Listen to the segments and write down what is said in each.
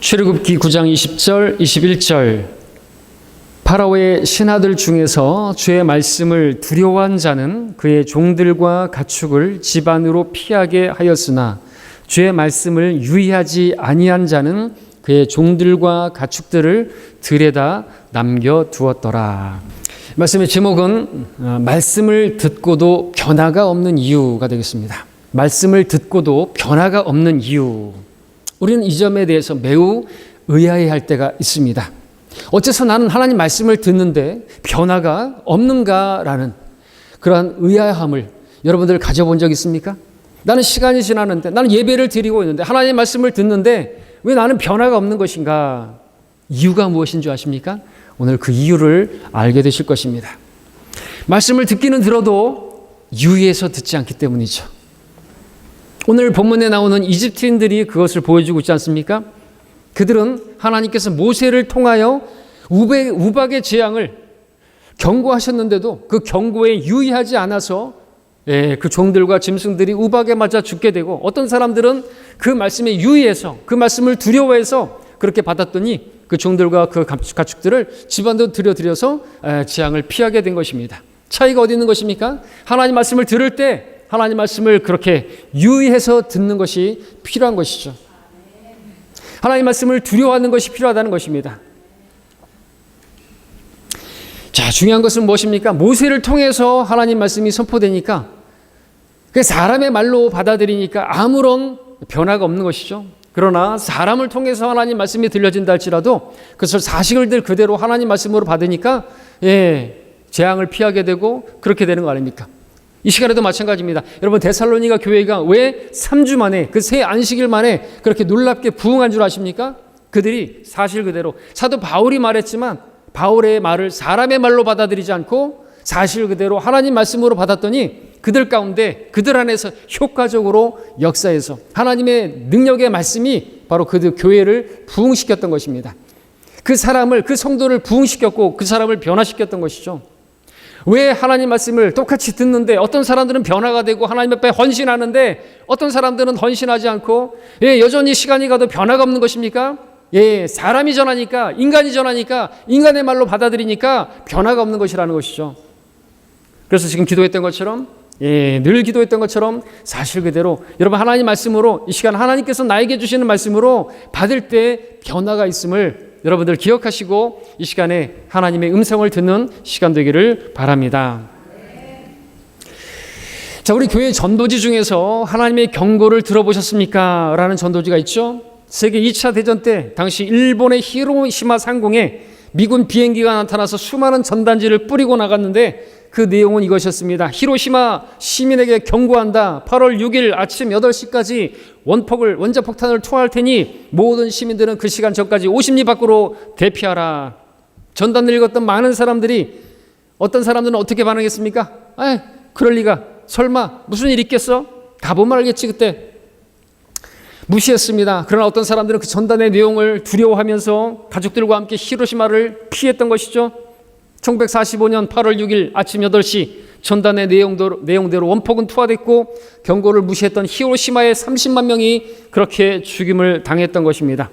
출애굽기 9장 20절, 21절 파라오의 신하들 중에서 주의 말씀을 두려워한 자는 그의 종들과 가축을 집 안으로 피하게 하였으나 주의 말씀을 유의하지 아니한 자는 그의 종들과 가축들을 들에다 남겨두었더라. 말씀의 제목은 말씀을 듣고도 변화가 없는 이유가 되겠습니다. 말씀을 듣고도 변화가 없는 이유. 우리는 이 점에 대해서 매우 의아해할 때가 있습니다. 어째서 나는 하나님 말씀을 듣는데 변화가 없는가라는 그러한 의아함을 여러분들 가져본 적 있습니까? 나는 시간이 지났는데, 나는 예배를 드리고 있는데, 하나님 말씀을 듣는데 왜 나는 변화가 없는 것인가? 이유가 무엇인 줄 아십니까? 오늘 그 이유를 알게 되실 것입니다. 말씀을 듣기는 들어도 유의해서 듣지 않기 때문이죠. 오늘 본문에 나오는 이집트인들이 그것을 보여주고 있지 않습니까? 그들은 하나님께서 모세를 통하여 우박의 재앙을 경고하셨는데도 그 경고에 유의하지 않아서 그 종들과 짐승들이 우박에 맞아 죽게 되고, 어떤 사람들은 그 말씀에 유의해서 그 말씀을 두려워해서 그렇게 받았더니 그 종들과 그 가축들을 집안으로 들여서 재앙을 피하게 된 것입니다. 차이가 어디 있는 것입니까? 하나님 말씀을 들을 때 하나님 말씀을 그렇게 유의해서 듣는 것이 필요한 것이죠. 하나님 말씀을 두려워하는 것이 필요하다는 것입니다. 자, 중요한 것은 무엇입니까? 모세를 통해서 하나님 말씀이 선포되니까, 그 사람의 말로 받아들이니까 아무런 변화가 없는 것이죠. 그러나 사람을 통해서 하나님 말씀이 들려진다 할지라도 그것을 사실들 그대로 하나님 말씀으로 받으니까 재앙을 피하게 되고 그렇게 되는 거 아닙니까? 이 시간에도 마찬가지입니다. 여러분, 데살로니가 교회가 왜 3주 만에, 그 새 안식일 만에 그렇게 놀랍게 부흥한 줄 아십니까? 그들이 사실 그대로 사도 바울이 말했지만 바울의 말을 사람의 말로 받아들이지 않고 사실 그대로 하나님 말씀으로 받았더니 그들 가운데, 그들 안에서 효과적으로 역사해서 하나님의 능력의 말씀이 바로 그들 교회를 부흥시켰던 것입니다. 그 사람을, 그 성도를 부흥시켰고 그 사람을 변화시켰던 것이죠. 왜 하나님 말씀을 똑같이 듣는데 어떤 사람들은 변화가 되고 하나님 앞에 헌신하는데 어떤 사람들은 헌신하지 않고 여전히 시간이 가도 변화가 없는 것입니까? 사람이 전하니까, 인간이 전하니까, 인간의 말로 받아들이니까 변화가 없는 것이라는 것이죠. 그래서 지금 기도했던 것처럼, 늘 기도했던 것처럼 사실 그대로 여러분 하나님 말씀으로, 이 시간 하나님께서 나에게 주시는 말씀으로 받을 때 변화가 있음을 여러분들 기억하시고 이 시간에 하나님의 음성을 듣는 시간 되기를 바랍니다. 자, 우리 교회 전도지 중에서 하나님의 경고를 들어보셨습니까? 라는 전도지가 있죠. 세계 2차 대전 때 당시 일본의 히로시마 상공에 미군 비행기가 나타나서 수많은 전단지를 뿌리고 나갔는데 그 내용은 이것이었습니다. 히로시마 시민에게 경고한다. 8월 6일 아침 8시까지 원자폭탄을 투하할 테니 모든 시민들은 그 시간 전까지 50리 밖으로 대피하라. 전단을 읽었던 많은 사람들이, 어떤 사람들은 어떻게 반응했습니까? 그럴 리가, 설마 무슨 일 있겠어? 가보면 알겠지 그때. 무시했습니다. 그러나 어떤 사람들은 그 전단의 내용을 두려워하면서 가족들과 함께 히로시마를 피했던 것이죠. 1945년 8월 6일 아침 8시 전단의 내용대로 원폭은 투하됐고 경고를 무시했던 히로시마의 30만 명이 그렇게 죽임을 당했던 것입니다.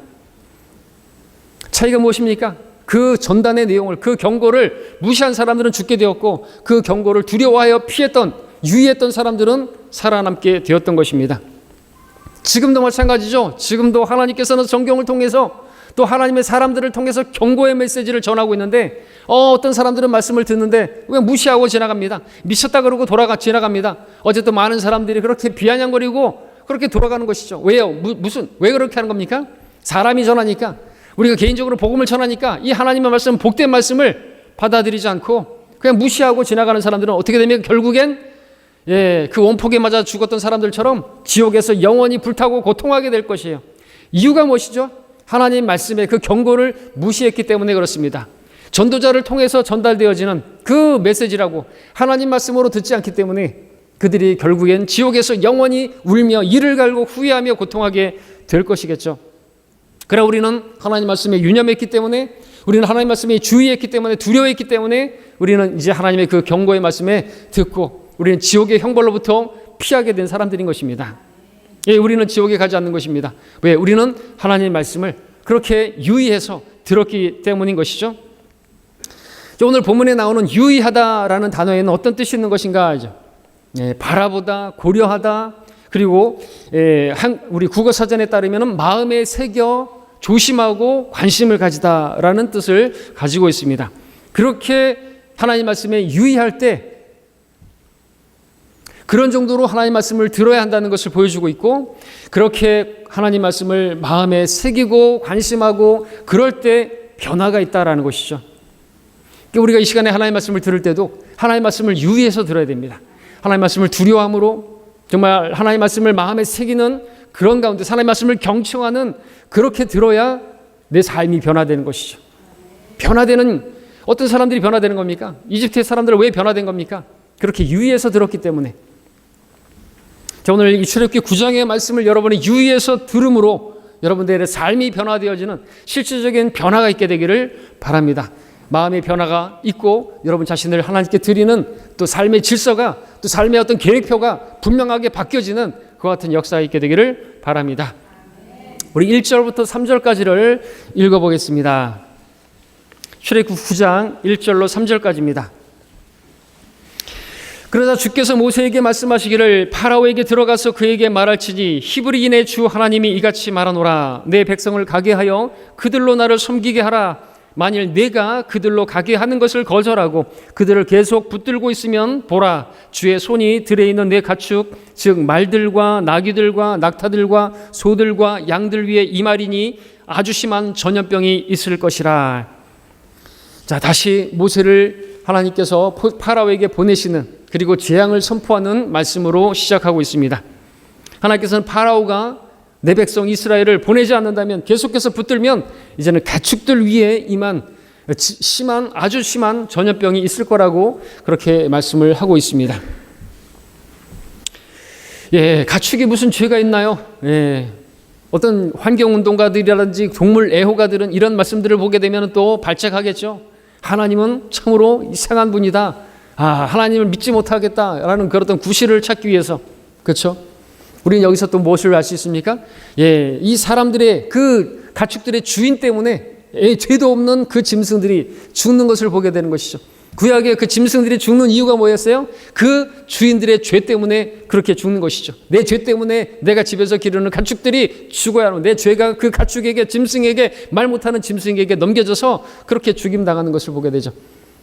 차이가 무엇입니까? 그 전단의 내용을, 그 경고를 무시한 사람들은 죽게 되었고 그 경고를 두려워하여 피했던, 유의했던 사람들은 살아남게 되었던 것입니다. 지금도 마찬가지죠. 지금도 하나님께서는 성경을 통해서 또 하나님의 사람들을 통해서 경고의 메시지를 전하고 있는데 어떤 사람들은 말씀을 듣는데 그냥 무시하고 지나갑니다. 미쳤다 그러고 지나갑니다. 어쨌든 많은 사람들이 그렇게 비아냥거리고 그렇게 돌아가는 것이죠. 왜요? 왜 그렇게 하는 겁니까? 사람이 전하니까, 우리가 개인적으로 복음을 전하니까 이 하나님의 말씀, 복된 말씀을 받아들이지 않고 그냥 무시하고 지나가는 사람들은 어떻게 되면 결국엔 그 원폭에 맞아 죽었던 사람들처럼 지옥에서 영원히 불타고 고통하게 될 것이에요. 이유가 무엇이죠? 하나님 말씀의 그 경고를 무시했기 때문에 그렇습니다. 전도자를 통해서 전달되어지는 그 메시지라고 하나님 말씀으로 듣지 않기 때문에 그들이 결국엔 지옥에서 영원히 울며 이를 갈고 후회하며 고통하게 될 것이겠죠. 그러나 우리는 하나님 말씀에 유념했기 때문에, 우리는 하나님 말씀에 주의했기 때문에, 두려워했기 때문에 우리는 이제 하나님의 그 경고의 말씀에 듣고 우리는 지옥의 형벌로부터 피하게 된 사람들인 것입니다. 우리는 지옥에 가지 않는 것입니다. 왜? 우리는 하나님의 말씀을 그렇게 유의해서 들었기 때문인 것이죠. 오늘 본문에 나오는 유의하다라는 단어에는 어떤 뜻이 있는 것인가 하죠. 바라보다, 고려하다, 그리고 우리 국어사전에 따르면 마음에 새겨 조심하고 관심을 가지다라는 뜻을 가지고 있습니다. 그렇게 하나님 말씀에 유의할 때 그런 정도로 하나님 말씀을 들어야 한다는 것을 보여주고 있고, 그렇게 하나님 말씀을 마음에 새기고 관심하고 그럴 때 변화가 있다라는 것이죠. 우리가 이 시간에 하나님 말씀을 들을 때도 하나님 말씀을 유의해서 들어야 됩니다. 하나님 말씀을 두려워함으로 정말 하나님 말씀을 마음에 새기는 그런 가운데 하나님 말씀을 경청하는, 그렇게 들어야 내 삶이 변화되는 것이죠. 변화되는, 어떤 사람들이 변화되는 겁니까? 이집트의 사람들은 왜 변화된 겁니까? 그렇게 유의해서 들었기 때문에. 자, 오늘 이 출애굽기 9장의 말씀을 여러분이 유의해서 들음으로 여러분들의 삶이 변화되어지는 실질적인 변화가 있게 되기를 바랍니다. 마음의 변화가 있고 여러분 자신을 하나님께 드리는 또 삶의 질서가, 또 삶의 어떤 계획표가 분명하게 바뀌어지는 그와 같은 역사가 있게 되기를 바랍니다. 우리 1절부터 3절까지를 읽어보겠습니다. 출애굽기 9장 1절로 3절까지입니다. 그러자 주께서 모세에게 말씀하시기를 파라오에게 들어가서 그에게 말할지니 히브리인의 주 하나님이 이같이 말하노라. 내 백성을 가게 하여 그들로 나를 섬기게 하라. 만일 내가 그들로 가게 하는 것을 거절하고 그들을 계속 붙들고 있으면 보라, 주의 손이 들에 있는 내 가축 즉 말들과 나귀들과 낙타들과 소들과 양들 위에 임하리니 아주 심한 전염병이 있을 것이라. 자, 다시 모세를 하나님께서 파라오에게 보내시는, 그리고 재앙을 선포하는 말씀으로 시작하고 있습니다. 하나님께서는 파라오가 내 백성 이스라엘을 보내지 않는다면, 계속해서 붙들면 이제는 가축들 위에 임한 아주 심한 전염병이 있을 거라고 그렇게 말씀을 하고 있습니다. 가축이 무슨 죄가 있나요? 어떤 환경운동가들이라든지 동물 애호가들은 이런 말씀들을 보게 되면 또 발작하겠죠. 하나님은 참으로 이상한 분이다. 하나님을 믿지 못하겠다라는 그런 구실을 찾기 위해서, 그렇죠? 우리는 여기서 또 무엇을 알 수 있습니까? 이 사람들의 그 가축들의 주인 때문에 죄도 없는 그 짐승들이 죽는 것을 보게 되는 것이죠. 구약의 그 짐승들이 죽는 이유가 뭐였어요? 그 주인들의 죄 때문에 그렇게 죽는 것이죠. 내 죄 때문에 내가 집에서 기르는 가축들이 죽어야 하는, 내 죄가 그 가축에게, 짐승에게, 말 못하는 짐승에게 넘겨져서 그렇게 죽임당하는 것을 보게 되죠.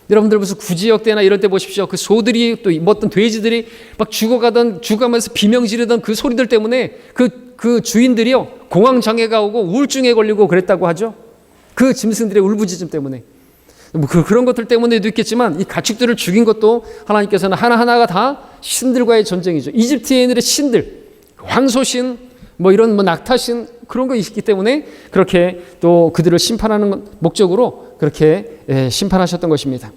여러분들 무슨 구지역 때나 이럴 때 보십시오. 그 소들이 또 어떤 돼지들이 막 죽어가면서 비명 지르던 그 소리들 때문에 그 주인들이요 공황장애가 오고 우울증에 걸리고 그랬다고 하죠. 그 짐승들의 울부짖음 때문에. 그런 것들 때문에도 있겠지만 이 가축들을 죽인 것도 하나님께서는 하나하나가 다 신들과의 전쟁이죠. 이집트인들의 신들, 황소신, 이런 낙타신, 그런 거 있기 때문에 그렇게 또 그들을 심판하는 목적으로 그렇게 심판하셨던 것입니다.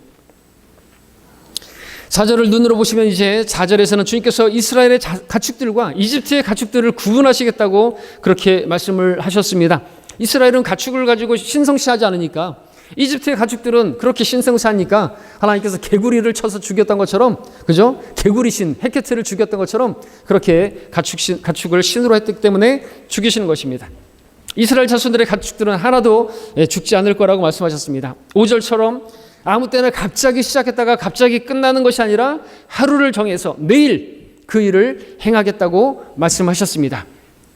4절을 눈으로 보시면 이제 4절에서는 주님께서 이스라엘의 가축들과 이집트의 가축들을 구분하시겠다고 그렇게 말씀을 하셨습니다. 이스라엘은 가축을 가지고 신성시하지 않으니까, 이집트의 가축들은 그렇게 신성시하니까 하나님께서 개구리를 쳐서 죽였던 것처럼, 그죠? 개구리신 헤케트를 죽였던 것처럼 그렇게 가축을 신으로 했기 때문에 죽이시는 것입니다. 이스라엘 자손들의 가축들은 하나도 죽지 않을 거라고 말씀하셨습니다. 5절처럼 아무 때나 갑자기 시작했다가 갑자기 끝나는 것이 아니라 하루를 정해서 내일 그 일을 행하겠다고 말씀하셨습니다.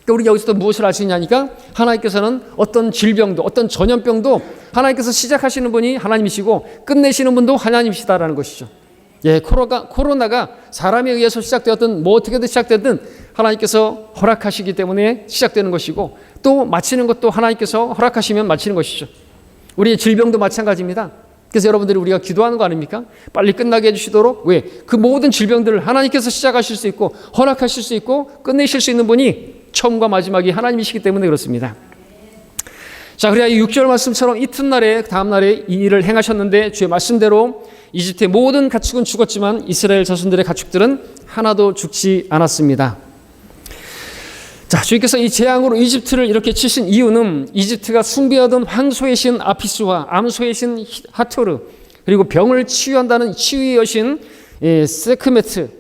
그러니까 우리 여기서 또 무엇을 알 수 있냐니까, 하나님께서는 어떤 질병도, 어떤 전염병도 하나님께서 시작하시는 분이 하나님이시고 끝내시는 분도 하나님이시다라는 것이죠. 코로나가 사람에 의해서 시작되었든 어떻게든 시작되든 하나님께서 허락하시기 때문에 시작되는 것이고, 또 마치는 것도 하나님께서 허락하시면 마치는 것이죠. 우리의 질병도 마찬가지입니다. 그래서 여러분들이 우리가 기도하는 거 아닙니까? 빨리 끝나게 해주시도록. 왜? 그 모든 질병들을 하나님께서 시작하실 수 있고 허락하실 수 있고 끝내실 수 있는 분이 처음과 마지막이 하나님이시기 때문에 그렇습니다. 자, 그래야 이 6절 말씀처럼 이튿날에 다음 날에 이 일을 행하셨는데, 주의 말씀대로 이집트의 모든 가축은 죽었지만 이스라엘 자손들의 가축들은 하나도 죽지 않았습니다. 자, 주님께서 이 재앙으로 이집트를 이렇게 치신 이유는 이집트가 숭배하던 황소의 신 아피스와 암소의 신 하토르, 그리고 병을 치유한다는 치유의 여신 세크메트,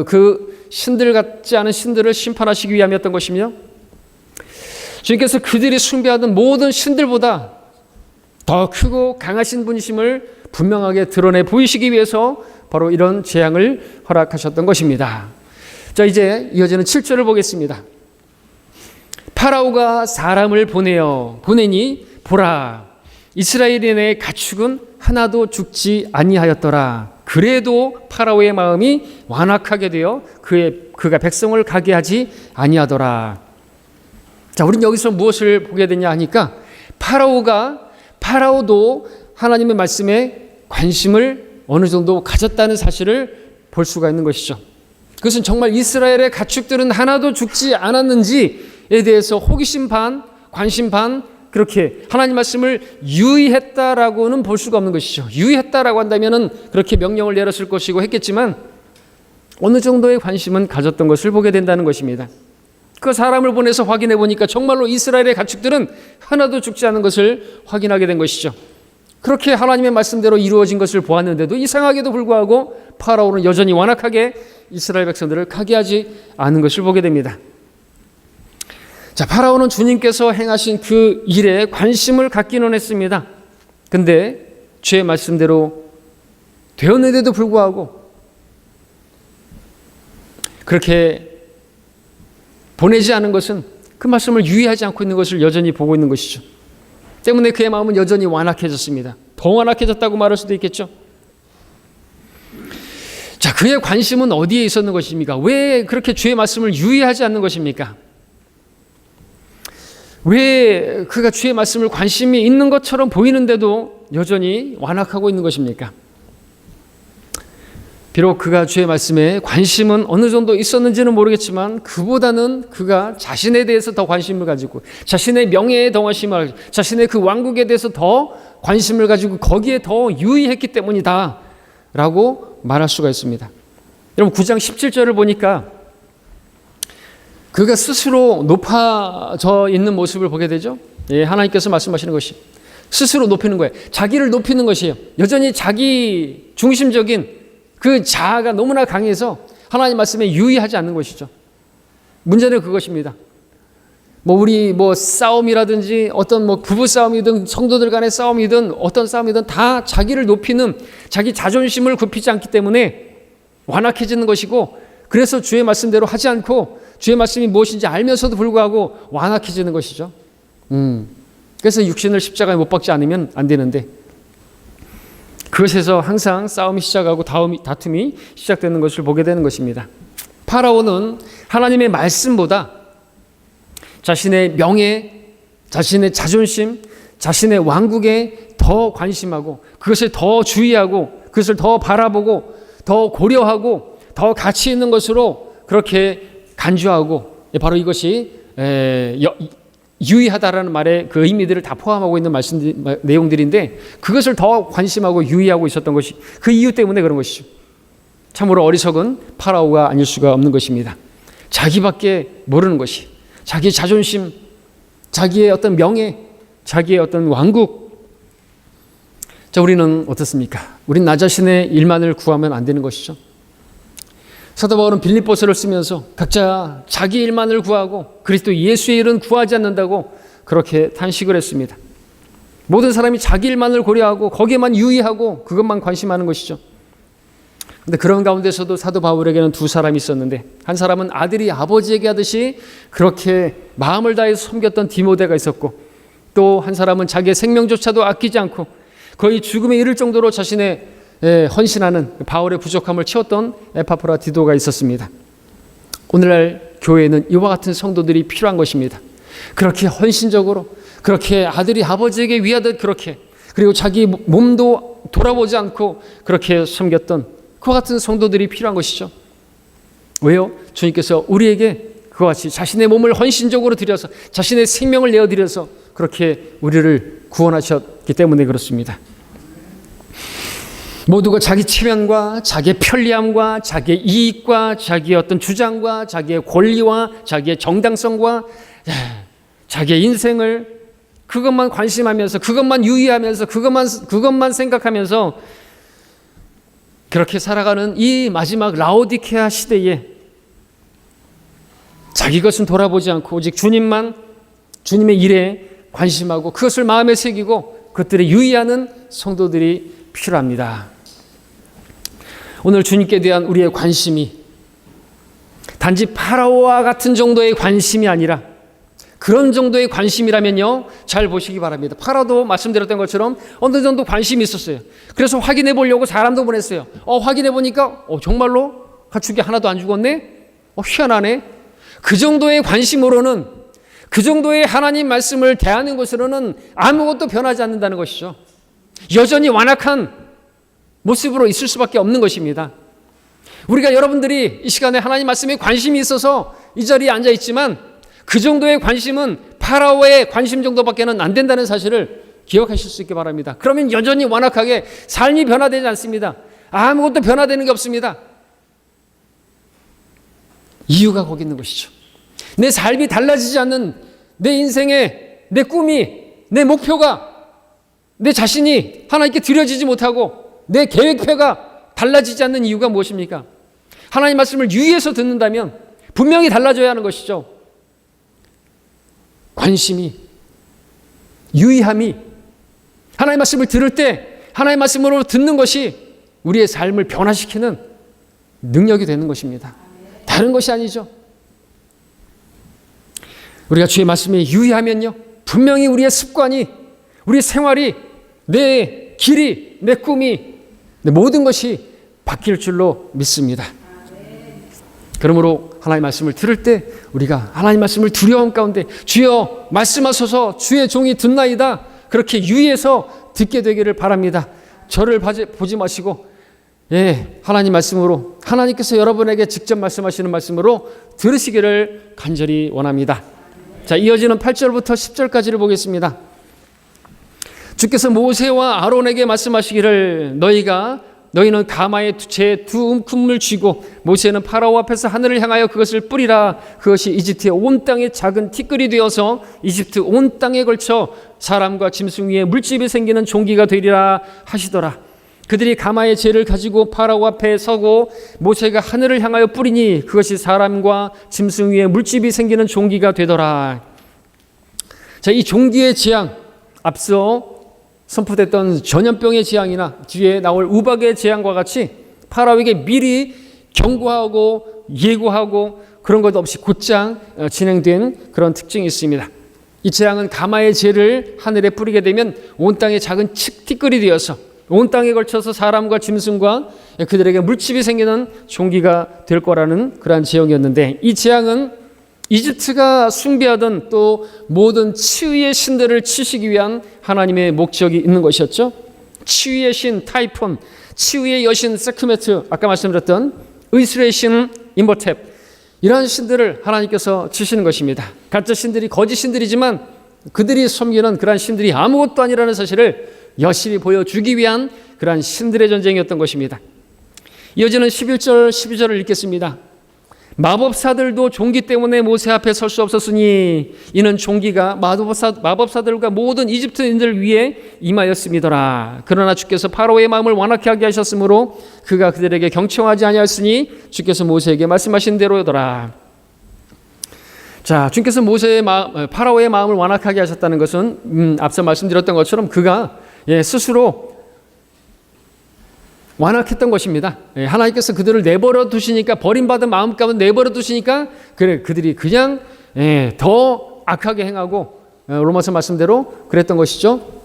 그 신들 같지 않은 신들을 심판하시기 위함이었던 것이며, 주님께서 그들이 숭배하던 모든 신들보다 더 크고 강하신 분이심을 분명하게 드러내 보이시기 위해서 바로 이런 재앙을 허락하셨던 것입니다. 자, 이제 이어지는 7절을 보겠습니다. 파라오가 사람을 보내니 보라, 이스라엘인의 가축은 하나도 죽지 아니하였더라. 그래도 파라오의 마음이 완악하게 되어 그가 백성을 가게 하지 아니하더라. 자, 우리는 여기서 무엇을 보게 되냐 하니까 파라오도 하나님의 말씀에 관심을 어느 정도 가졌다는 사실을 볼 수가 있는 것이죠. 그것은 정말 이스라엘의 가축들은 하나도 죽지 않았는지에 대해서 호기심 반, 관심 반, 그렇게 하나님 말씀을 유의했다라고는 볼 수가 없는 것이죠. 유의했다라고 한다면은 그렇게 명령을 내렸을 것이고 했겠지만 어느 정도의 관심은 가졌던 것을 보게 된다는 것입니다. 그 사람을 보내서 확인해 보니까 정말로 이스라엘의 가축들은 하나도 죽지 않은 것을 확인하게 된 것이죠. 그렇게 하나님의 말씀대로 이루어진 것을 보았는데도 이상하게도 불구하고 파라오는 여전히 완악하게 이스라엘 백성들을 가게 하지 않은 것을 보게 됩니다. 자, 파라오는 주님께서 행하신 그 일에 관심을 갖기는 했습니다. 근데 주의 말씀대로 되었는데도 불구하고 그렇게 보내지 않은 것은 그 말씀을 유의하지 않고 있는 것을 여전히 보고 있는 것이죠. 때문에 그의 마음은 여전히 완악해졌습니다. 더 완악해졌다고 말할 수도 있겠죠. 자, 그의 관심은 어디에 있었는 것입니까? 왜 그렇게 주의 말씀을 유의하지 않는 것입니까? 왜 그가 주의 말씀을 관심이 있는 것처럼 보이는데도 여전히 완악하고 있는 것입니까? 비록 그가 주의 말씀에 관심은 어느 정도 있었는지는 모르겠지만 그보다는 그가 자신에 대해서 더 관심을 가지고 자신의 명예에 더 관심을 가지고 자신의 그 왕국에 대해서 더 관심을 가지고 거기에 더 유의했기 때문이다 라고 말할 수가 있습니다. 여러분 9장 17절을 보니까 그가 스스로 높아져 있는 모습을 보게 되죠. 예, 하나님께서 말씀하시는 것이 스스로 높이는 거예요. 자기를 높이는 것이에요. 여전히 자기 중심적인 그 자아가 너무나 강해서 하나님 말씀에 유의하지 않는 것이죠. 문제는 그것입니다. 우리 싸움이라든지 어떤 부부 싸움이든 성도들 간의 싸움이든 어떤 싸움이든 다 자기를 높이는 자기 자존심을 굽히지 않기 때문에 완악해지는 것이고 그래서 주의 말씀대로 하지 않고 주의 말씀이 무엇인지 알면서도 불구하고 완악해지는 것이죠. 그래서 육신을 십자가에 못 박지 않으면 안 되는데 그것에서 항상 싸움이 시작하고 다툼이 시작되는 것을 보게 되는 것입니다. 파라오는 하나님의 말씀보다 자신의 명예, 자신의 자존심, 자신의 왕국에 더 관심하고 그것을 더 주의하고 그것을 더 바라보고 더 고려하고 더 가치 있는 것으로 그렇게 간주하고 바로 이것이 유의하다라는 말의 그 의미들을 다 포함하고 있는 내용들인데 그것을 더 관심하고 유의하고 있었던 것이 그 이유 때문에 그런 것이죠. 참으로 어리석은 파라오가 아닐 수가 없는 것입니다. 자기밖에 모르는 것이 자기의 자존심, 자기의 어떤 명예, 자기의 어떤 왕국. 자, 우리는 어떻습니까? 우린 나 자신의 일만을 구하면 안 되는 것이죠. 사도 바울은 빌립보서를 쓰면서 각자 자기 일만을 구하고 그리스도 예수의 일은 구하지 않는다고 그렇게 탄식을 했습니다. 모든 사람이 자기 일만을 고려하고 거기에만 유의하고 그것만 관심하는 것이죠. 그런데 그런 가운데서도 사도 바울에게는 두 사람이 있었는데 한 사람은 아들이 아버지에게 하듯이 그렇게 마음을 다해서 섬겼던 디모데가 있었고 또 한 사람은 자기의 생명조차도 아끼지 않고 거의 죽음에 이를 정도로 자신의 헌신하는 바울의 부족함을 채웠던 에파프라디도가 있었습니다. 오늘날 교회에는 이와 같은 성도들이 필요한 것입니다. 그렇게 헌신적으로 그렇게 아들이 아버지에게 위하듯 그렇게 그리고 자기 몸도 돌아보지 않고 그렇게 섬겼던 그와 같은 성도들이 필요한 것이죠. 왜요? 주님께서 우리에게 그와 같이 자신의 몸을 헌신적으로 드려서 자신의 생명을 내어드려서 그렇게 우리를 구원하셨기 때문에 그렇습니다. 모두가 자기 체면과 자기의 편리함과 자기의 이익과 자기의 어떤 주장과 자기의 권리와 자기의 정당성과 자기의 인생을 그것만 관심하면서 그것만 유의하면서 그것만 생각하면서 그렇게 살아가는 이 마지막 라오디케아 시대에 자기 것은 돌아보지 않고 오직 주님만 주님의 일에 관심하고 그것을 마음에 새기고 그것들에 유의하는 성도들이 필요합니다. 오늘 주님께 대한 우리의 관심이 단지 파라오와 같은 정도의 관심이 아니라 그런 정도의 관심이라면요, 잘 보시기 바랍니다. 파라오도 말씀드렸던 것처럼 어느 정도 관심이 있었어요. 그래서 확인해 보려고 사람도 보냈어요. 확인해 보니까 정말로 가축이 하나도 안 죽었네? 희한하네. 그 정도의 관심으로는, 그 정도의 하나님 말씀을 대하는 것으로는 아무것도 변하지 않는다는 것이죠. 여전히 완악한 모습으로 있을 수밖에 없는 것입니다. 우리가 여러분들이 이 시간에 하나님 말씀에 관심이 있어서 이 자리에 앉아 있지만 그 정도의 관심은 파라오의 관심 정도밖에는 안 된다는 사실을 기억하실 수 있기 바랍니다. 그러면 여전히 완악하게 삶이 변화되지 않습니다. 아무것도 변화되는 게 없습니다. 이유가 거기 있는 것이죠. 내 삶이 달라지지 않는 내 인생의 내 꿈이, 내 목표가, 내 자신이 하나님께 드려지지 못하고 내 계획표가 달라지지 않는 이유가 무엇입니까? 하나님 말씀을 유의해서 듣는다면 분명히 달라져야 하는 것이죠. 관심이, 유의함이, 하나님 말씀을 들을 때 하나님 말씀으로 듣는 것이 우리의 삶을 변화시키는 능력이 되는 것입니다. 다른 것이 아니죠. 우리가 주의 말씀에 유의하면요, 분명히 우리의 습관이, 우리의 생활이, 내 길이, 내 꿈이, 내 모든 것이 바뀔 줄로 믿습니다. 그러므로 하나님 말씀을 들을 때 우리가 하나님 말씀을 두려움 가운데 주여 말씀하소서 주의 종이 듣나이다, 그렇게 유의해서 듣게 되기를 바랍니다. 저를 보지 마시고 하나님 말씀으로, 하나님께서 여러분에게 직접 말씀하시는 말씀으로 들으시기를 간절히 원합니다. 자, 이어지는 8절부터 10절까지를 보겠습니다. 주께서 모세와 아론에게 말씀하시기를 너희는 가마에 제 두 움큼을 쥐고 모세는 파라오 앞에서 하늘을 향하여 그것을 뿌리라. 그것이 이집트의 온 땅에 작은 티끌이 되어서 이집트 온 땅에 걸쳐 사람과 짐승 위에 물집이 생기는 종기가 되리라 하시더라. 그들이 가마의 재를 가지고 파라오 앞에 서고 모세가 하늘을 향하여 뿌리니 그것이 사람과 짐승 위에 물집이 생기는 종기가 되더라. 자, 이 종기의 재앙, 앞서 선포됐던 전염병의 재앙이나 뒤에 나올 우박의 재앙과 같이 파라오에게 미리 경고하고 예고하고 그런 것 없이 곧장 진행된 그런 특징이 있습니다. 이 재앙은 가마의 재를 하늘에 뿌리게 되면 온 땅에 작은 티끌이 되어서 온 땅에 걸쳐서 사람과 짐승과 그들에게 물집이 생기는 종기가 될 거라는 그러한 재앙이었는데, 이 재앙은 이집트가 숭배하던 또 모든 치유의 신들을 치시기 위한 하나님의 목적이 있는 것이었죠. 치유의 신 타이폰, 치유의 여신 세크메트, 아까 말씀드렸던 의술의 신 임호텝, 이러한 신들을 하나님께서 치시는 것입니다. 가짜 신들이 거짓 신들이지만 그들이 섬기는 그러한 신들이 아무것도 아니라는 사실을 여실히 보여주기 위한 그러한 신들의 전쟁이었던 것입니다. 이어지는 11절 12절을 읽겠습니다. 마법사들도 종기 때문에 모세 앞에 설 수 없었으니 이는 종기가 마법사들과 모든 이집트인들 위에 임하였음이더라. 그러나 주께서 파라오의 마음을 완악케 하게 하셨으므로 그가 그들에게 경청하지 아니하였으니 주께서 모세에게 말씀하신 대로더라. 자, 주께서 파라오의 마음을 완악하게 하셨다는 것은 앞서 말씀드렸던 것처럼 그가 스스로 완악했던 것입니다. 하나님께서 그들을 내버려 두시니까, 버림받은 마음 가운데 내버려 두시니까 그들이 그냥 더 악하게 행하고 로마서 말씀대로 그랬던 것이죠.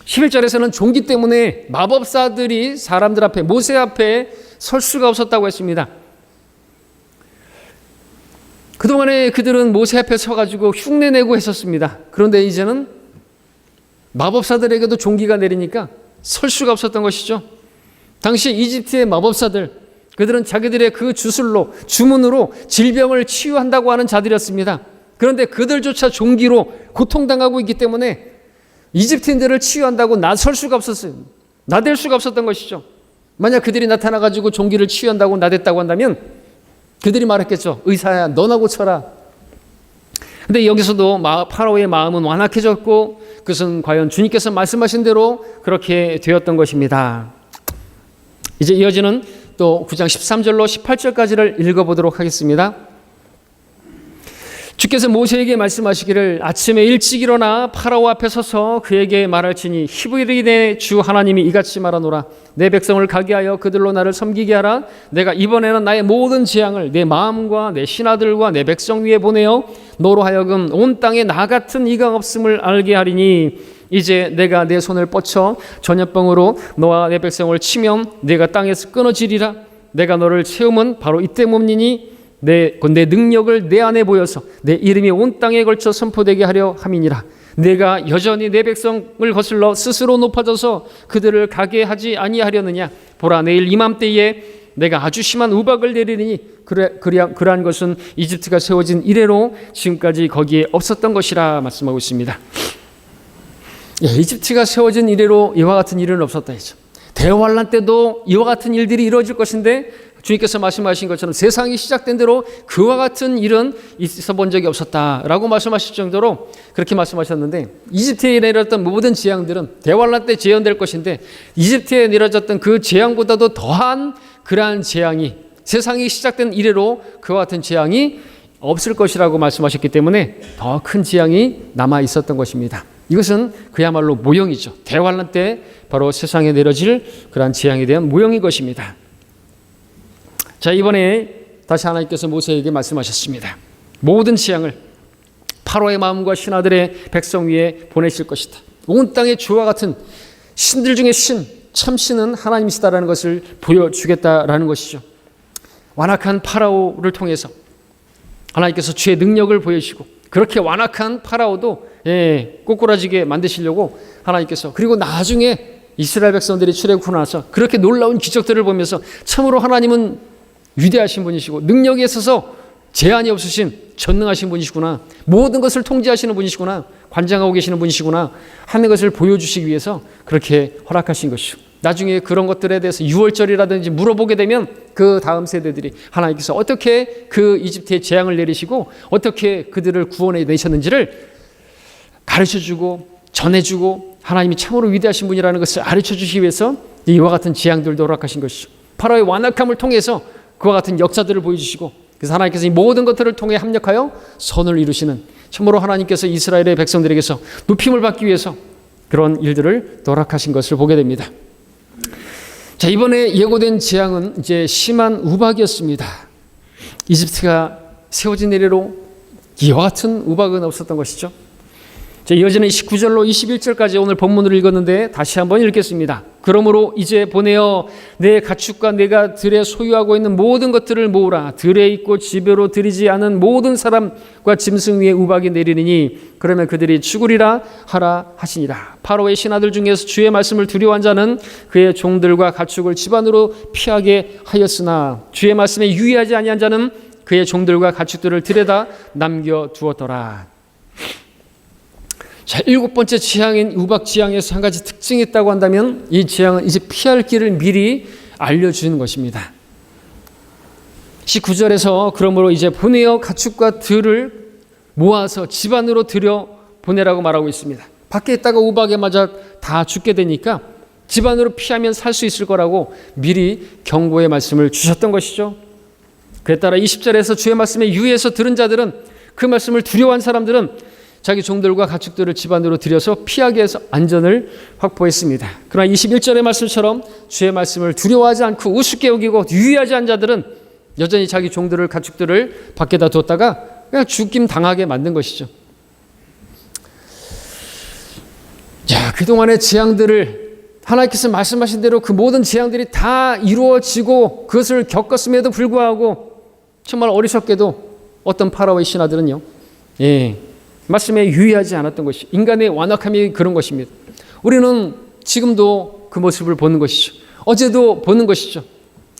11절에서는 종기 때문에 마법사들이 사람들 앞에, 모세 앞에 설 수가 없었다고 했습니다. 그동안에 그들은 모세 앞에 서가지고 흉내내고 했었습니다. 그런데 이제는 마법사들에게도 종기가 내리니까 설 수가 없었던 것이죠. 당시 이집트의 마법사들, 그들은 자기들의 그 주문으로 질병을 치유한다고 하는 자들이었습니다. 그런데 그들조차 종기로 고통당하고 있기 때문에 이집트인들을 치유한다고 나설 수가 없었어요. 나댈 수가 없었던 것이죠. 만약 그들이 나타나가지고 종기를 치유한다고 나댔다고 한다면 그들이 말했겠죠. 의사야, 너나 고쳐라. 근데 여기서도 파라오의 마음은 완악해졌고 그것은 과연 주님께서 말씀하신 대로 그렇게 되었던 것입니다. 이제 이어지는 또 9장 13절로 18절까지를 읽어보도록 하겠습니다. 주께서 모세에게 말씀하시기를 아침에 일찍 일어나 파라오 앞에 서서 그에게 말할지니 히브리인의 주 하나님이 이같이 말하노라. 내 백성을 가게 하여 그들로 나를 섬기게 하라. 내가 이번에는 나의 모든 재앙을 내 마음과 내 신하들과 내 백성 위에 보내어 너로 하여금 온 땅에 나 같은 이가 없음을 알게 하리니 이제 내가 내 손을 뻗쳐 전염병으로 너와 내 백성을 치면 내가 땅에서 끊어지리라. 내가 너를 채움은 바로 이 때문이니 내 능력을 내 안에 보여서 내 이름이 온 땅에 걸쳐 선포되게 하려 함이니라. 내가 여전히 내 백성을 거슬러 스스로 높아져서 그들을 가게 하지 아니하려느냐. 보라, 내일 이맘때에 내가 아주 심한 우박을 내리니 그러한 것은 이집트가 세워진 이래로 지금까지 거기에 없었던 것이라 말씀하고 있습니다. 이집트가 세워진 이래로 이와 같은 일은 없었다 했죠. 대환란 때도 이와 같은 일들이 이루어질 것인데 주님께서 말씀하신 것처럼 세상이 시작된 대로 그와 같은 일은 있어 본 적이 없었다라고 말씀하실 정도로 그렇게 말씀하셨는데, 이집트에 내렸던 모든 재앙들은 대환란 때 재현될 것인데 이집트에 내려졌던 그 재앙보다도 더한 그러한 재앙이 세상이 시작된 이래로 그와 같은 재앙이 없을 것이라고 말씀하셨기 때문에 더 큰 재앙이 남아 있었던 것입니다. 이것은 그야말로 모형이죠. 대환란 때 바로 세상에 내려질 그러한 재앙에 대한 모형인 것입니다. 자, 이번에 다시 하나님께서 모세에게 말씀하셨습니다. 모든 재앙을 파로의 마음과 신하들의 백성 위에 보내실 것이다. 온 땅의 주와 같은 신들 중에 참신은 하나님이시다라는 것을 보여주겠다라는 것이죠. 완악한 파라오를 통해서 하나님께서 주의 능력을 보여주시고, 그렇게 완악한 파라오도 꼬꾸라지게 만드시려고 하나님께서, 그리고 나중에 이스라엘 백성들이 출애굽하고 나서 그렇게 놀라운 기적들을 보면서 참으로 하나님은 위대하신 분이시고 능력에 있어서 제한이 없으신 전능하신 분이시구나, 모든 것을 통제하시는 분이시구나, 관장하고 계시는 분이시구나 하는 것을 보여주시기 위해서 그렇게 허락하신 것이죠. 나중에 그런 것들에 대해서 유월절이라든지 물어보게 되면 그 다음 세대들이 하나님께서 어떻게 그 이집트에 재앙을 내리시고 어떻게 그들을 구원해 내셨는지를 가르쳐주고 전해주고 하나님이 참으로 위대하신 분이라는 것을 가르쳐주시기 위해서 이와 같은 재앙들도 허락하신 것이죠. 파라오의 완악함을 통해서 그와 같은 역사들을 보여주시고, 그래서 하나님께서 이 모든 것들을 통해 합력하여 선을 이루시는, 참으로 하나님께서 이스라엘의 백성들에게서 높임을 받기 위해서 그런 일들을 허락하신 것을 보게 됩니다. 자, 이번에 예고된 재앙은 이제 심한 우박이었습니다. 이집트가 세워진 이래로 이와 같은 우박은 없었던 것이죠. 자, 이어지는 19절로 21절까지 오늘 본문을 읽었는데 다시 한번 읽겠습니다. 그러므로 이제 보내어 내 가축과 내가 들에 소유하고 있는 모든 것들을 모으라. 들에 있고 집으로 들이지 않은 모든 사람과 짐승 위에 우박이 내리니 그러면 그들이 죽으리라 하라 하시니라. 파로의 신하들 중에서 주의 말씀을 두려워한 자는 그의 종들과 가축을 집안으로 피하게 하였으나 주의 말씀에 유의하지 아니한 자는 그의 종들과 가축들을 들에다 남겨두었더라. 자, 7번째 재앙인 우박 재앙에서 한 가지 특징이 있다고 한다면 이 재앙은 이제 피할 길을 미리 알려주는 것입니다. 19절에서 그러므로 이제 보내어 가축과 들을 모아서 집안으로 들여 보내라고 말하고 있습니다. 밖에 있다가 우박에 맞아 다 죽게 되니까 집안으로 피하면 살 수 있을 거라고 미리 경고의 말씀을 주셨던 것이죠. 그에 따라 20절에서 주의 말씀에 유의해서 들은 자들은, 그 말씀을 두려워한 사람들은 자기 종들과 가축들을 집안으로 들여서 피하게 해서 안전을 확보했습니다. 그러나 21절의 말씀처럼 주의 말씀을 두려워하지 않고 우습게 여기고 유의하지 않은 자들은 여전히 자기 종들을 가축들을 밖에다 뒀다가 그냥 죽임 당하게 만든 것이죠. 자, 그동안의 재앙들을 하나님께서 말씀하신 대로 그 모든 재앙들이 다 이루어지고 그것을 겪었음에도 불구하고 정말 어리석게도 어떤 파라오의 신하들은요, 말씀에 유의하지 않았던 것이 인간의 완악함이 그런 것입니다. 우리는 지금도 그 모습을 보는 것이죠. 어제도 보는 것이죠.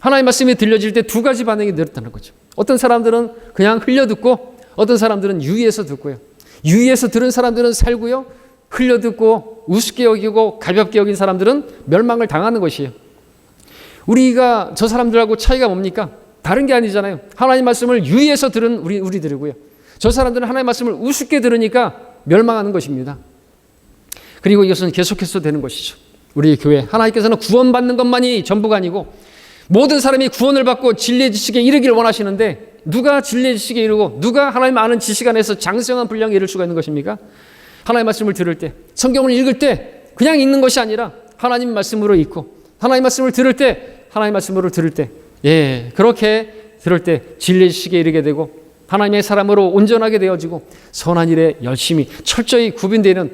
하나님의 말씀이 들려질 때 두 가지 반응이 늘었다는 거죠. 어떤 사람들은 그냥 흘려듣고 어떤 사람들은 유의해서 듣고요. 유의해서 들은 사람들은 살고요. 흘려듣고 우습게 여기고 가볍게 여긴 사람들은 멸망을 당하는 것이에요. 우리가 저 사람들하고 차이가 뭡니까? 다른 게 아니잖아요. 하나님 말씀을 유의해서 들은 우리들이고요. 저 사람들은 하나님의 말씀을 우습게 들으니까 멸망하는 것입니다. 그리고 이것은 계속해서 되는 것이죠. 우리 교회 하나님께서는 구원받는 것만이 전부가 아니고 모든 사람이 구원을 받고 진리의 지식에 이르기를 원하시는데 누가 진리의 지식에 이르고 누가 하나님 아는 지식 안에서 장성한 분량에 이를 수가 있는 것입니까? 하나님의 말씀을 들을 때, 성경을 읽을 때 그냥 읽는 것이 아니라 하나님 말씀으로 읽고 하나님 말씀을 들을 때, 하나님 말씀으로 들을 때, 그렇게 들을 때 진리의 지식에 이르게 되고 하나님의 사람으로 온전하게 되어지고 선한 일에 열심히 철저히 구비되는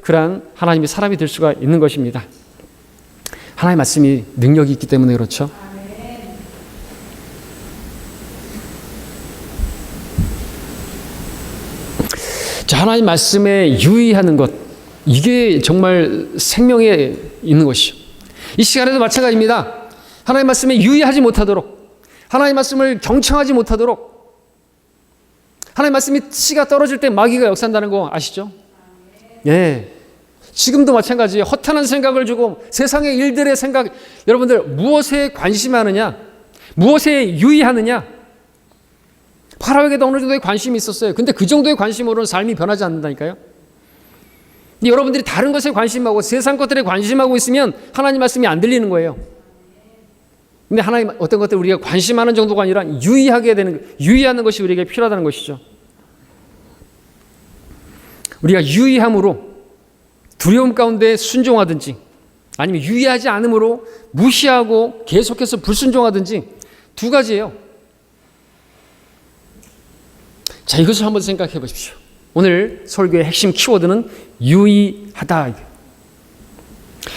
그러한 하나님의 사람이 될 수가 있는 것입니다. 하나님의 말씀이 능력이 있기 때문에 그렇죠. 자, 하나님 말씀에 유의하는 것, 이게 정말 생명에 있는 것이죠. 이 시간에도 마찬가지입니다. 하나님 말씀에 유의하지 못하도록, 하나님 말씀을 경청하지 못하도록, 하나님 말씀이 씨가 떨어질 때 마귀가 역사한다는 거 아시죠? 지금도 마찬가지예요. 허탄한 생각을 주고 세상의 일들의 생각, 여러분들 무엇에 관심하느냐, 무엇에 유의하느냐. 파라오에게도 어느 정도의 관심이 있었어요. 근데 그 정도의 관심으로는 삶이 변하지 않는다니까요. 여러분들이 다른 것에 관심하고 세상 것들에 관심하고 있으면 하나님 말씀이 안 들리는 거예요. 근데 하나님 어떤 것들 우리가 관심하는 정도가 아니라 유의하는 것이 우리에게 필요하다는 것이죠. 우리가 유의함으로 두려움 가운데 순종하든지 아니면 유의하지 않음으로 무시하고 계속해서 불순종하든지 두 가지예요. 자, 이것을 한번 생각해 보십시오. 오늘 설교의 핵심 키워드는 유의하다.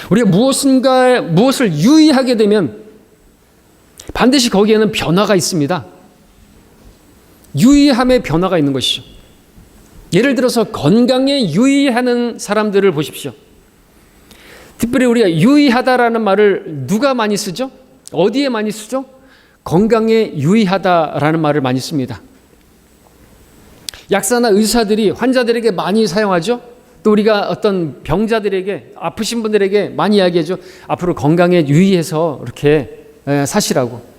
우리가 무엇을 유의하게 되면 반드시 거기에는 변화가 있습니다. 유의함의 변화가 있는 것이죠. 예를 들어서 건강에 유의하는 사람들을 보십시오. 특별히 우리가 유의하다라는 말을 누가 많이 쓰죠? 어디에 많이 쓰죠? 건강에 유의하다라는 말을 많이 씁니다. 약사나 의사들이 환자들에게 많이 사용하죠. 또 우리가 어떤 병자들에게, 아프신 분들에게 많이 이야기하죠. 앞으로 건강에 유의해서 이렇게 사시라고.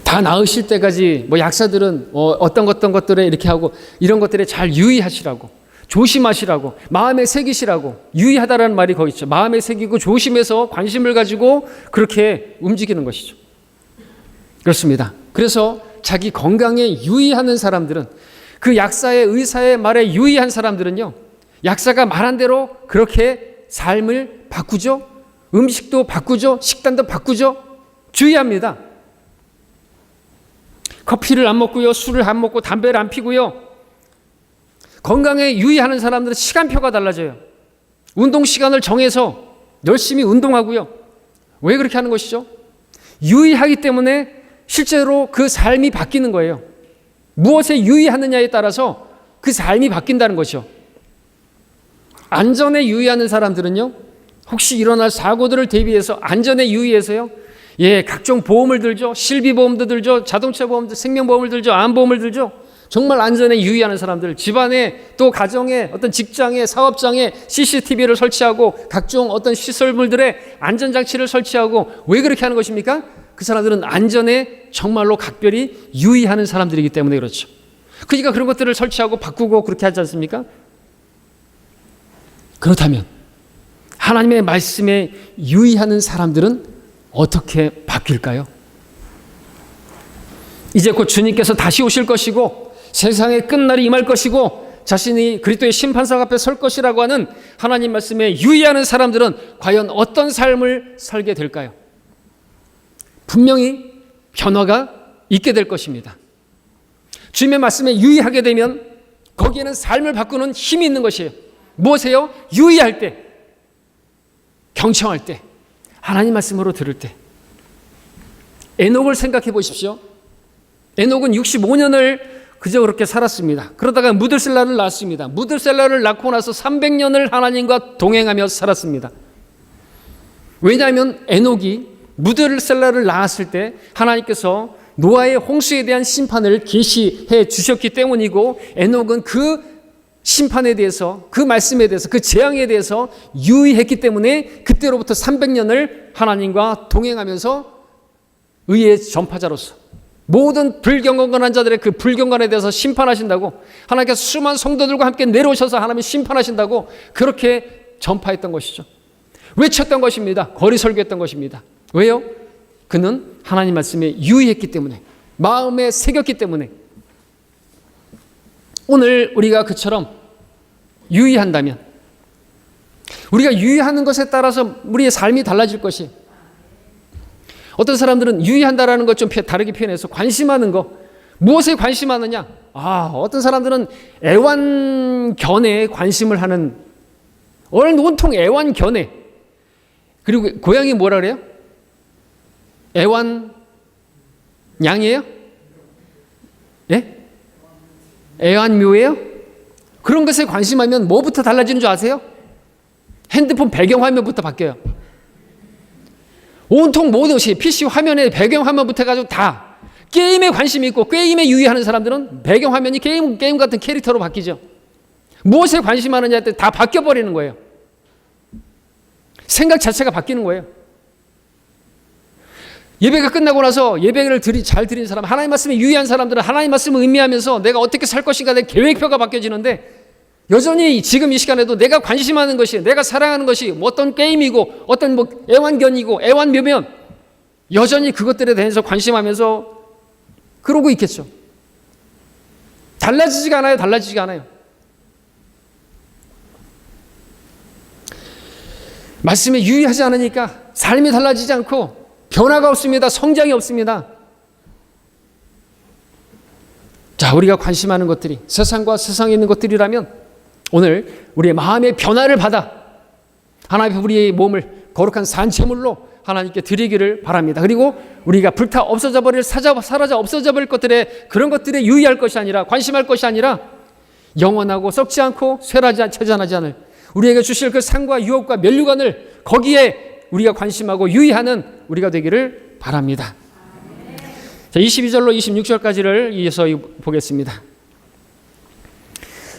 다 나으실 때까지 약사들은 어떤 것들에 이렇게 하고 이런 것들에 잘 유의하시라고, 조심하시라고, 마음에 새기시라고. 유의하다라는 말이 거기 있죠. 마음에 새기고 조심해서 관심을 가지고 그렇게 움직이는 것이죠. 그렇습니다. 그래서 자기 건강에 유의하는 사람들은, 그 약사의 의사의 말에 유의한 사람들은요, 약사가 말한 대로 그렇게 삶을 바꾸죠. 음식도 바꾸죠. 식단도 바꾸죠. 주의합니다. 커피를 안 먹고요, 술을 안 먹고 담배를 안 피고요. 건강에 유의하는 사람들은 시간표가 달라져요. 운동 시간을 정해서 열심히 운동하고요. 왜 그렇게 하는 것이죠? 유의하기 때문에 실제로 그 삶이 바뀌는 거예요. 무엇에 유의하느냐에 따라서 그 삶이 바뀐다는 것이죠. 안전에 유의하는 사람들은요, 혹시 일어날 사고들을 대비해서 안전에 유의해서요, 각종 보험을 들죠. 실비보험도 들죠. 자동차 보험도, 생명보험을 들죠. 암보험을 들죠. 정말 안전에 유의하는 사람들, 집안에 또 가정에 어떤 직장에 사업장에 CCTV를 설치하고 각종 어떤 시설물들의 안전장치를 설치하고. 왜 그렇게 하는 것입니까? 그 사람들은 안전에 정말로 각별히 유의하는 사람들이기 때문에 그렇죠. 그러니까 그런 것들을 설치하고 바꾸고 그렇게 하지 않습니까? 그렇다면 하나님의 말씀에 유의하는 사람들은 어떻게 바뀔까요? 이제 곧 주님께서 다시 오실 것이고 세상의 끝날이 임할 것이고 자신이 그리스도의 심판석 앞에 설 것이라고 하는 하나님 말씀에 유의하는 사람들은 과연 어떤 삶을 살게 될까요? 분명히 변화가 있게 될 것입니다. 주님의 말씀에 유의하게 되면 거기에는 삶을 바꾸는 힘이 있는 것이에요. 무엇이에요? 유의할 때, 경청할 때, 하나님 말씀으로 들을 때. 에녹을 생각해 보십시오. 에녹은 65년을 그저 그렇게 살았습니다. 그러다가 무드셀라를 낳았습니다. 무드셀라를 낳고 나서 300년을 하나님과 동행하며 살았습니다. 왜냐하면 에녹이 무드셀라를 낳았을 때 하나님께서 노아의 홍수에 대한 심판을 계시해 주셨기 때문이고, 에녹은 그 심판에 대해서, 그 말씀에 대해서, 그 재앙에 대해서 유의했기 때문에 그때로부터 300년을 하나님과 동행하면서 의의 전파자로서 모든 불경건한 자들의 그 불경건에 대해서 심판하신다고, 하나님께서 수많은 성도들과 함께 내려오셔서 하나님이 심판하신다고 그렇게 전파했던 것이죠. 외쳤던 것입니다. 거리 설교했던 것입니다. 왜요? 그는 하나님 말씀에 유의했기 때문에, 마음에 새겼기 때문에. 오늘 우리가 그처럼 유의한다면, 우리가 유의하는 것에 따라서 우리의 삶이 달라질 것이, 어떤 사람들은 유의한다라는 것 좀 다르게 표현해서 관심하는 거, 무엇에 관심하느냐? 어떤 사람들은 애완견에 관심을 하는, 온통 애완견에. 그리고 고양이 뭐라 그래요? 애완양이에요? 예? 애완묘예요? 그런 것에 관심하면 뭐부터 달라지는 줄 아세요? 핸드폰 배경화면부터 바뀌어요. 온통 모든 것이 PC 화면에 배경화면부터 해가지고 다 게임에 관심이 있고, 게임에 유의하는 사람들은 배경화면이 게임 같은 캐릭터로 바뀌죠. 무엇에 관심하느냐에 따라 다 바뀌어버리는 거예요. 생각 자체가 바뀌는 거예요. 예배가 끝나고 나서 예배를 잘 드리는 사람, 하나님 말씀에 유의한 사람들은 하나님 말씀을 의미하면서 내가 어떻게 살 것인가, 내 계획표가 바뀌어지는데, 여전히 지금 이 시간에도 내가 관심하는 것이, 내가 사랑하는 것이 어떤 게임이고, 어떤 애완견이고, 애완묘면 여전히 그것들에 대해서 관심하면서 그러고 있겠죠. 달라지지가 않아요. 말씀에 유의하지 않으니까 삶이 달라지지 않고 변화가 없습니다. 성장이 없습니다. 자, 우리가 관심하는 것들이 세상과 세상에 있는 것들이라면 오늘 우리의 마음의 변화를 받아 하나님 우리의 몸을 거룩한 산제물로 하나님께 드리기를 바랍니다. 그리고 우리가 불타 없어져 버릴, 사라져 없어져 버릴 것들에, 그런 것들에 유의할 것이 아니라, 관심할 것이 아니라 영원하고 썩지 않고 쇠하지 체전하지 않을 우리에게 주실 그 상과 유업과 면류관을 거기에 우리가 관심하고 유의하는 우리가 되기를 바랍니다. 자, 22절로 26절까지를 이어서 보겠습니다.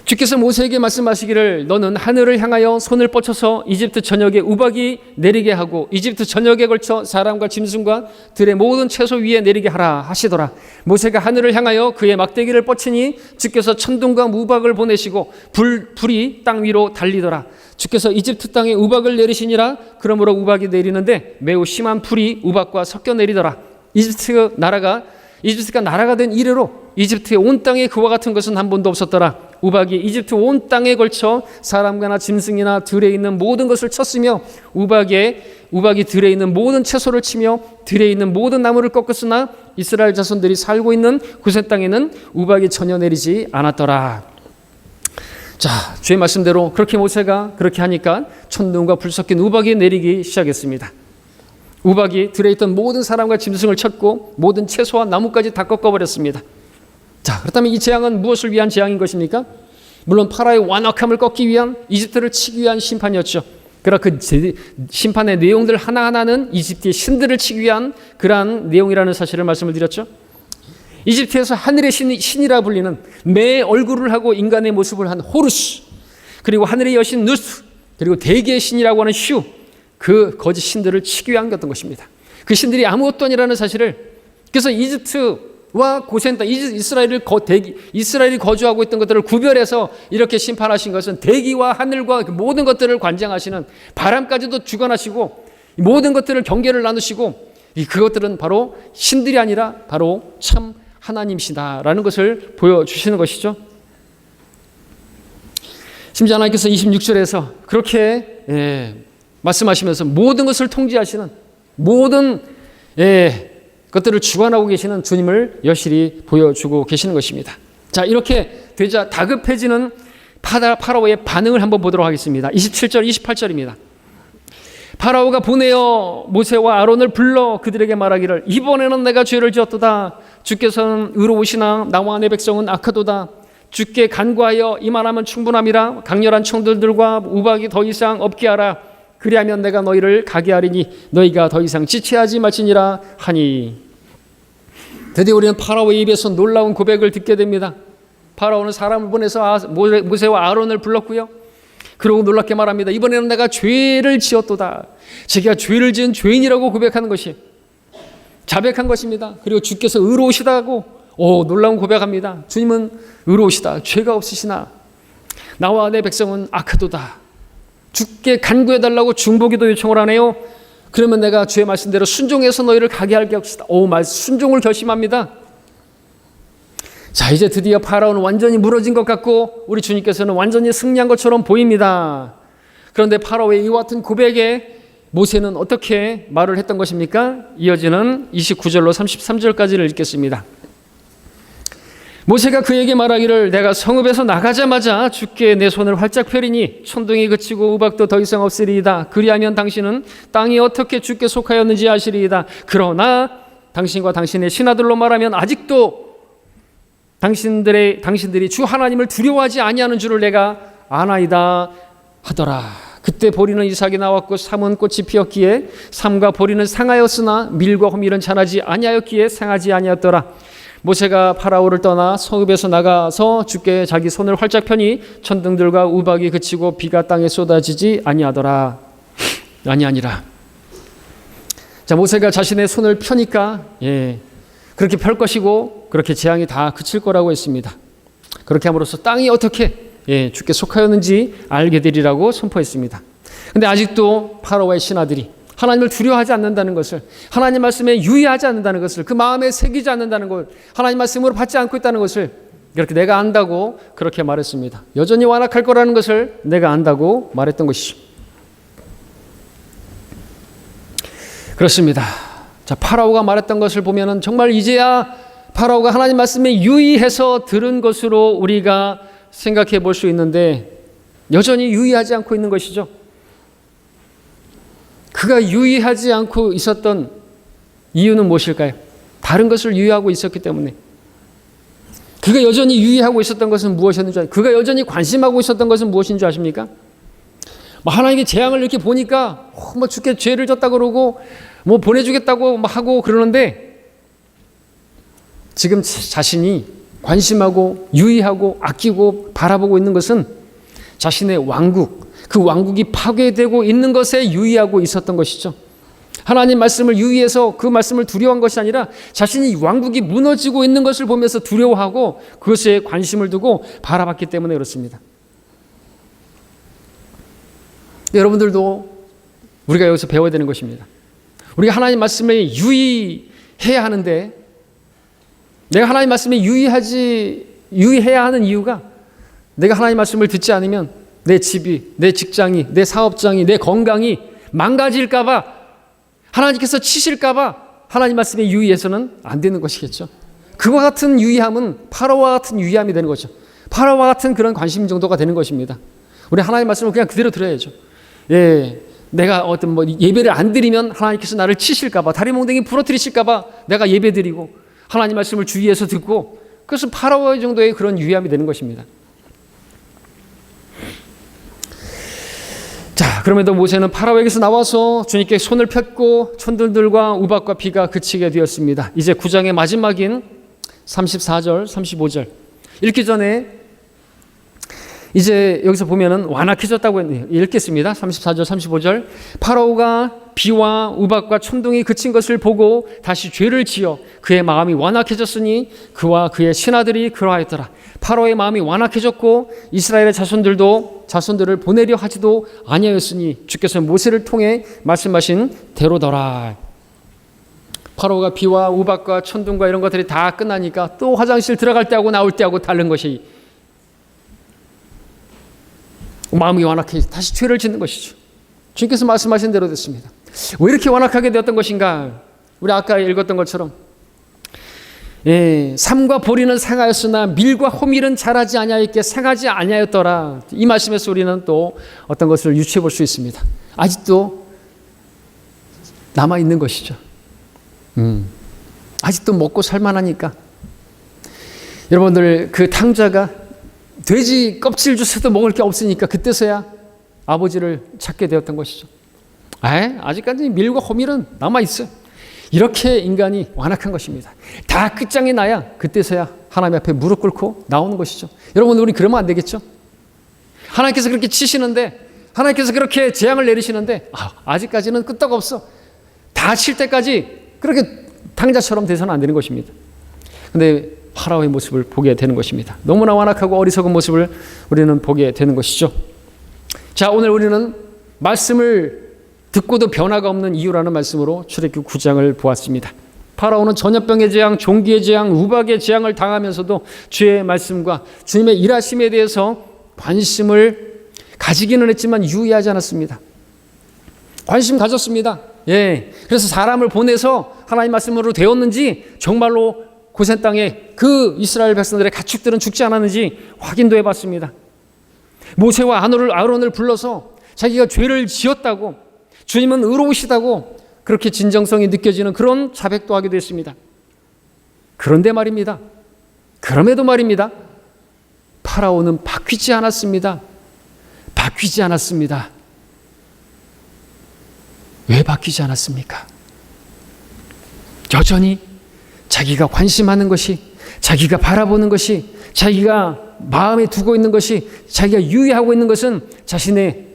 주께서 모세에게 말씀하시기를 너는 하늘을 향하여 손을 뻗쳐서 이집트 전역에 우박이 내리게 하고 이집트 전역에 걸쳐 사람과 짐승과 들의 모든 채소 위에 내리게 하라 하시더라. 모세가 하늘을 향하여 그의 막대기를 뻗치니 주께서 천둥과 우박을 보내시고 불이 땅 위로 달리더라. 주께서 이집트 땅에 우박을 내리시니라. 그러므로 우박이 내리는데 매우 심한 불이 우박과 섞여 내리더라. 이집트가 나라가 된 이래로 이집트의 온 땅에 그와 같은 것은 한 번도 없었더라. 우박이 이집트 온 땅에 걸쳐 사람과나 짐승이나 들에 있는 모든 것을 쳤으며 우박이 들에 있는 모든 채소를 치며 들에 있는 모든 나무를 꺾었으나 이스라엘 자손들이 살고 있는 구세 땅에는 우박이 전혀 내리지 않았더라. 자, 주의 말씀대로 그렇게 모세가 그렇게 하니까 천둥과 불 섞인 우박이 내리기 시작했습니다. 우박이 들에 있던 모든 사람과 짐승을 쳤고 모든 채소와 나무까지 다 꺾어버렸습니다. 자, 그렇다면 이 재앙은 무엇을 위한 재앙인 것입니까? 물론 파라오의 완악함을 꺾기 위한, 이집트를 치기 위한 심판이었죠. 그러나 그 심판의 내용들 하나하나는 이집트의 신들을 치기 위한 그러한 내용이라는 사실을 말씀을 드렸죠. 이집트에서 하늘의 신이라 불리는 매의 얼굴을 하고 인간의 모습을 한 호루스, 그리고 하늘의 여신 누스, 그리고 대기의 신이라고 하는 슈, 그 거짓 신들을 치기 위한 것입니다. 그 신들이 아무것도 아니라는 사실을, 그래서 이집트와 고센 땅, 이스라엘이 거주하고 있던 것들을 구별해서 이렇게 심판하신 것은 대기와 하늘과 모든 것들을 관장하시는, 바람까지도 주관하시고 모든 것들을 경계를 나누시고, 그것들은 바로 신들이 아니라 바로 참 하나님이시다라는 것을 보여주시는 것이죠. 심지어 하나님께서 26절에서 그렇게 말씀하시면서 모든 것을 통제하시는, 모든 것들을 주관하고 계시는 주님을 여실히 보여주고 계시는 것입니다. 자, 이렇게 되자 다급해지는 파라오의 반응을 한번 보도록 하겠습니다. 27절, 28절입니다. 파라오가 보내어 모세와 아론을 불러 그들에게 말하기를 이번에는 내가 죄를 지었도다. 주께서는 의로우시나 나와 내 백성은 악하도다. 주께 간구하여 이만하면 충분함이라. 강렬한 청들들과 우박이 더 이상 없게 하라. 그리하면 내가 너희를 가게 하리니 너희가 더 이상 지체하지 말지니라 하니. 드디어 우리는 파라오의 입에서 놀라운 고백을 듣게 됩니다. 파라오는 사람을 보내서 모세와 아론을 불렀고요. 그러고 놀랍게 말합니다. 이번에는 내가 죄를 지었도다. 자기가 죄를 지은 죄인이라고 고백하는 것이 자백한 것입니다. 그리고 주께서 의로우시다고 놀라운 고백합니다. 주님은 의로우시다. 죄가 없으시나 나와 내 백성은 악하도다. 주께 간구해달라고 중보기도 요청을 하네요. 그러면 내가 주의 말씀대로 순종해서 너희를 가게 할 것이다. 순종을 결심합니다. 자, 이제 드디어 파라오는 완전히 무너진 것 같고 우리 주님께서는 완전히 승리한 것처럼 보입니다. 그런데 파라오의 이와 같은 고백에 모세는 어떻게 말을 했던 것입니까? 이어지는 29절로 33절까지를 읽겠습니다. 모세가 그에게 말하기를 내가 성읍에서 나가자마자 주께 내 손을 활짝 펴리니 천둥이 그치고 우박도 더 이상 없으리이다. 그리하면 당신은 땅이 어떻게 주께 속하였는지 아시리이다. 그러나 당신과 당신의 신하들로 말하면 아직도 당신들이 주 하나님을 두려워하지 아니하는 줄을 내가 아나이다 하더라. 그때 보리는 이삭이 나왔고 삼은 꽃이 피었기에 삼과 보리는 상하였으나 밀과 호밀은 자라지 아니하였기에 상하지 아니하였더라. 모세가 파라오를 떠나 성읍에서 나가서 주께 자기 손을 활짝 펴니 천둥들과 우박이 그치고 비가 땅에 쏟아지지 아니하니라. 자, 모세가 자신의 손을 펴니까 그렇게 펼 것이고 그렇게 재앙이 다 그칠 거라고 했습니다. 그렇게 함으로써 땅이 어떻게 주께 속하였는지 알게 되리라고 선포했습니다. 그런데 아직도 파라오의 신하들이 하나님을 두려워하지 않는다는 것을, 하나님 말씀에 유의하지 않는다는 것을, 그 마음에 새기지 않는다는 것, 하나님 말씀으로 받지 않고 있다는 것을 그렇게 내가 안다고 그렇게 말했습니다. 여전히 완악할 거라는 것을 내가 안다고 말했던 것이죠. 그렇습니다. 자, 파라오가 말했던 것을 보면은 정말 이제야 파라오가 하나님 말씀에 유의해서 들은 것으로 우리가 생각해 볼 수 있는데 여전히 유의하지 않고 있는 것이죠. 그가 유의하지 않고 있었던 이유는 무엇일까요? 다른 것을 유의하고 있었기 때문에. 그가 여전히 유의하고 있었던 것은 무엇이었는지, 그가 여전히 관심하고 있었던 것은 무엇인 줄 아십니까? 하나님의 재앙을 이렇게 보니까 주께 죄를 졌다 그러고 보내주겠다고 하고 그러는데 지금 자신이 관심하고 유의하고 아끼고 바라보고 있는 것은 자신의 왕국, 그 왕국이 파괴되고 있는 것에 유의하고 있었던 것이죠. 하나님 말씀을 유의해서 그 말씀을 두려워한 것이 아니라 자신이 왕국이 무너지고 있는 것을 보면서 두려워하고 그것에 관심을 두고 바라봤기 때문에 그렇습니다. 여러분들도 우리가 여기서 배워야 되는 것입니다. 우리가 하나님 말씀에 유의해야 하는데 내가 하나님 말씀에 유의해야 하는 이유가 내가 하나님 말씀을 듣지 않으면 내 집이, 내 직장이, 내 사업장이, 내 건강이 망가질까 봐, 하나님께서 치실까 봐 하나님 말씀에 유의해서는 안 되는 것이겠죠. 그와 같은 유의함은 파라오와 같은 유의함이 되는 거죠. 파라오와 같은 그런 관심 정도가 되는 것입니다. 우리 하나님 말씀을 그냥 그대로 들어야죠. 내가 예배를 안 드리면 하나님께서 나를 치실까 봐, 다리몽댕이 부러뜨리실까 봐 내가 예배 드리고 하나님 말씀을 주의해서 듣고, 그것은 파라오 정도의 그런 유의함이 되는 것입니다. 자, 그럼에도 모세는 파라오에게서 나와서 주님께 손을 폈고 천둥들과 우박과 비가 그치게 되었습니다. 이제 9장의 마지막인 34절, 35절 읽기 전에 이제 여기서 보면은 완악해졌다고 했네요. 읽겠습니다. 34절, 35절. 파라오가 비와 우박과 천둥이 그친 것을 보고 다시 죄를 지어 그의 마음이 완악해졌으니 그와 그의 신하들이 그러하였더라. 파라오의 마음이 완악해졌고 이스라엘의 자손들을 보내려 하지도 아니하였으니 주께서 모세를 통해 말씀하신 대로더라. 파라오가 비와 우박과 천둥과 이런 것들이 다 끝나니까 또 화장실 들어갈 때하고 나올 때하고 다른 것이, 마음이 완악해 다시 죄를 짓는 것이죠. 주님께서 말씀하신 대로 됐습니다. 왜 이렇게 완악하게 되었던 것인가? 우리 아까 읽었던 것처럼 삼과 보리는 상하였으나 밀과 호밀은 자라지 아니하였기에 상하지 아니하였더라. 이 말씀에서 우리는 또 어떤 것을 유추해 볼 수 있습니다. 아직도 남아있는 것이죠. 아직도 먹고 살만하니까. 여러분들, 그 탕자가 돼지 껍질 주스도 먹을 게 없으니까 그때서야 아버지를 찾게 되었던 것이죠. 아직까지 밀과 호밀은 남아있어요. 이렇게 인간이 완악한 것입니다. 다 끝장이 나야 그때서야 하나님 앞에 무릎 꿇고 나오는 것이죠. 여러분, 우리 그러면 안 되겠죠? 하나님께서 그렇게 치시는데, 하나님께서 그렇게 재앙을 내리시는데 아직까지는 끄떡 없어. 다 칠 때까지 그렇게 탕자처럼 돼서는 안 되는 것입니다. 그런데 파라오의 모습을 보게 되는 것입니다. 너무나 완악하고 어리석은 모습을 우리는 보게 되는 것이죠. 자, 오늘 우리는 말씀을 듣고도 변화가 없는 이유라는 말씀으로 출애굽기 9장을 보았습니다. 파라오는 전염병의 재앙, 종기의 재앙, 우박의 재앙을 당하면서도 주의 말씀과 주님의 일하심에 대해서 관심을 가지기는 했지만 유의하지 않았습니다. 관심 가졌습니다. 그래서 사람을 보내서 하나님 말씀으로 되었는지, 정말로 고센 땅에 그 이스라엘 백성들의 가축들은 죽지 않았는지 확인도 해봤습니다. 모세와 아론을 불러서 자기가 죄를 지었다고, 주님은 의로우시다고 그렇게 진정성이 느껴지는 그런 자백도 하기도 했습니다. 그런데 말입니다. 그럼에도 말입니다. 파라오는 바뀌지 않았습니다. 바뀌지 않았습니다. 왜 바뀌지 않았습니까? 여전히 자기가 관심하는 것이, 자기가 바라보는 것이, 자기가 마음에 두고 있는 것이, 자기가 유의하고 있는 것은 자신의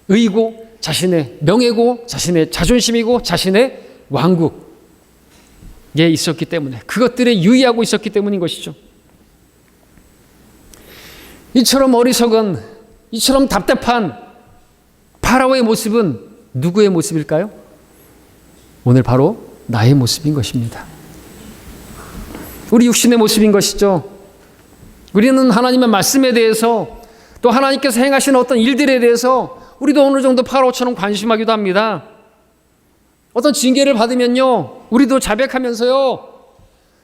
의고, 자신의 명예고, 자신의 자존심이고, 자신의 왕국에 있었기 때문에, 그것들에 유의하고 있었기 때문인 것이죠. 이처럼 어리석은, 이처럼 답답한 파라오의 모습은 누구의 모습일까요? 오늘 바로 나의 모습인 것입니다. 우리 육신의 모습인 것이죠. 우리는 하나님의 말씀에 대해서, 또 하나님께서 행하시는 어떤 일들에 대해서 우리도 어느 정도 파라오처럼 관심하기도 합니다. 어떤 징계를 받으면요, 우리도 자백하면서요,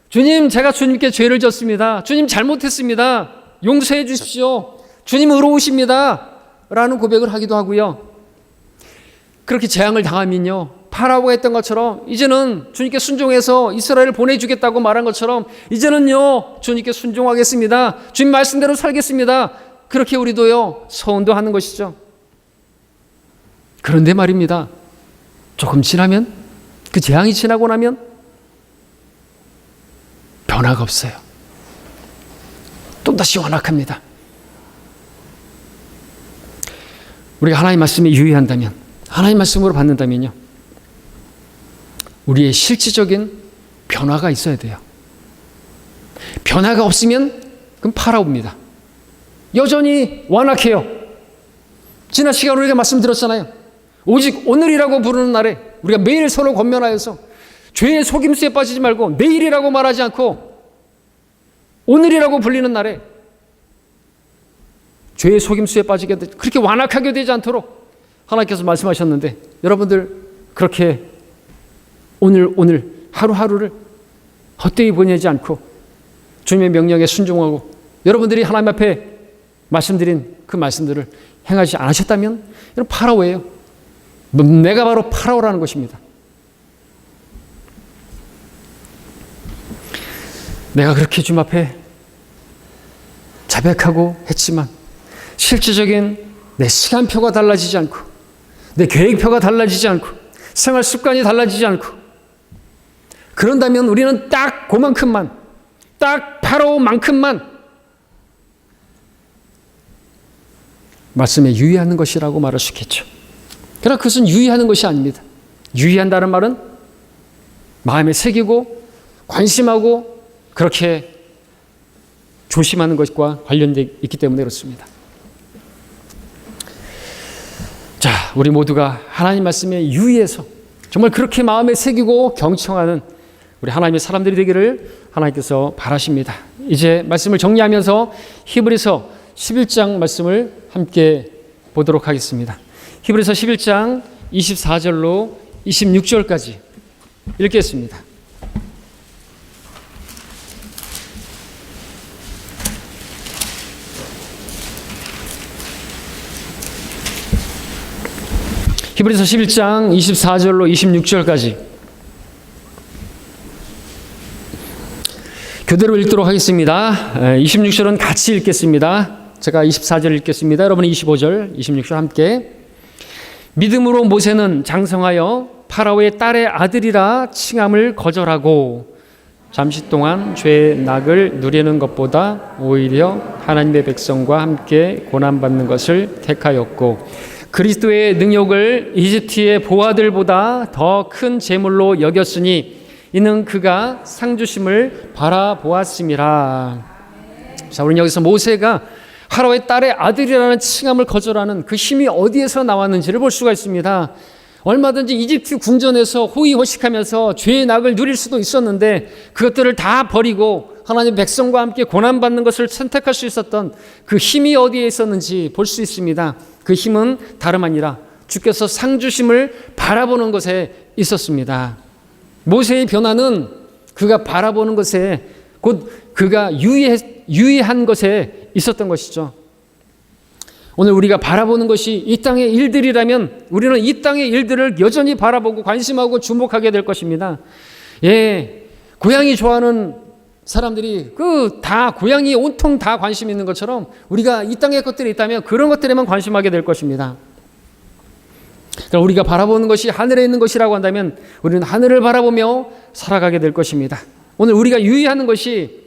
주님, 제가 주님께 죄를 졌습니다. 주님, 잘못했습니다. 용서해 주십시오. 주님, 의로우십니다. 라는 고백을 하기도 하고요. 그렇게 재앙을 당하면요, 파라오가 했던 것처럼 이제는 주님께 순종해서 이스라엘을 보내주겠다고 말한 것처럼 이제는요, 주님께 순종하겠습니다. 주님 말씀대로 살겠습니다. 그렇게 우리도요, 서운도 하는 것이죠. 그런데 말입니다. 조금 지나면, 그 재앙이 지나고 나면 변화가 없어요. 또다시 완악합니다. 우리가 하나님 말씀에 유의한다면, 하나님 말씀으로 받는다면요, 우리의 실질적인 변화가 있어야 돼요. 변화가 없으면 그럼 파라오입니다. 여전히 완악해요. 지난 시간 우리가 말씀드렸잖아요. 오직 오늘이라고 부르는 날에 우리가 매일 서로 권면하여서 죄의 속임수에 빠지지 말고, 내일이라고 말하지 않고 오늘이라고 불리는 날에 죄의 속임수에 빠지게, 그렇게 완악하게 되지 않도록 하나님께서 말씀하셨는데, 여러분들 그렇게 오늘 하루하루를 헛되이 보내지 않고 주님의 명령에 순종하고 여러분들이 하나님 앞에 말씀드린 그 말씀들을 행하지 않으셨다면 여러분, 파라오예요. 내가 바로 파라오라는 것입니다. 내가 그렇게 주님 앞에 자백하고 했지만 실질적인 내 시간표가 달라지지 않고, 내 계획표가 달라지지 않고, 생활 습관이 달라지지 않고, 그런다면 우리는 딱 그만큼만, 딱 파라오만큼만 말씀에 유의하는 것이라고 말할 수 있겠죠. 그러나 그것은 유의하는 것이 아닙니다. 유의한다는 말은 마음에 새기고 관심하고 그렇게 조심하는 것과 관련되어 있기 때문에 그렇습니다. 자, 우리 모두가 하나님 말씀에 유의해서 정말 그렇게 마음에 새기고 경청하는 우리 하나님의 사람들이 되기를 하나님께서 바라십니다. 이제 말씀을 정리하면서 히브리서 11장 말씀을 함께 보도록 하겠습니다. 히브리서 11장 24절로 26절까지 읽겠습니다. 히브리서 11장 24절로 26절까지 교대로 읽도록 하겠습니다. 26절은 같이 읽겠습니다. 제가 24절 읽겠습니다. 여러분은 25절, 26절 함께. 믿음으로 모세는 장성하여 파라오의 딸의 아들이라 칭함을 거절하고 잠시 동안 죄의 낙을 누리는 것보다 오히려 하나님의 백성과 함께 고난받는 것을 택하였고, 그리스도의 능력을 이집트의 보아들보다 더 큰 재물로 여겼으니 이는 그가 상 주심을 바라보았음이라. 자, 우리는 여기서 모세가 파라오의 딸의 아들이라는 칭함을 거절하는 그 힘이 어디에서 나왔는지를 볼 수가 있습니다. 얼마든지 이집트 궁전에서 호의호식하면서 죄의 낙을 누릴 수도 있었는데 그것들을 다 버리고 하나님 백성과 함께 고난받는 것을 선택할 수 있었던 그 힘이 어디에 있었는지 볼 수 있습니다. 그 힘은 다름 아니라 주께서 상 주심을 바라보는 것에 있었습니다. 모세의 변화는 그가 바라보는 것에, 곧 그가 유의한 것에 있었던 것이죠. 오늘 우리가 바라보는 것이 이 땅의 일들이라면 우리는 이 땅의 일들을 여전히 바라보고 관심하고 주목하게 될 것입니다. 예, 고양이 좋아하는 사람들이 다 고양이 온통 다 관심 있는 것처럼 우리가 이 땅의 것들이 있다면 그런 것들에만 관심하게 될 것입니다. 그럼 우리가 바라보는 것이 하늘에 있는 것이라고 한다면 우리는 하늘을 바라보며 살아가게 될 것입니다. 오늘 우리가 유의하는 것이,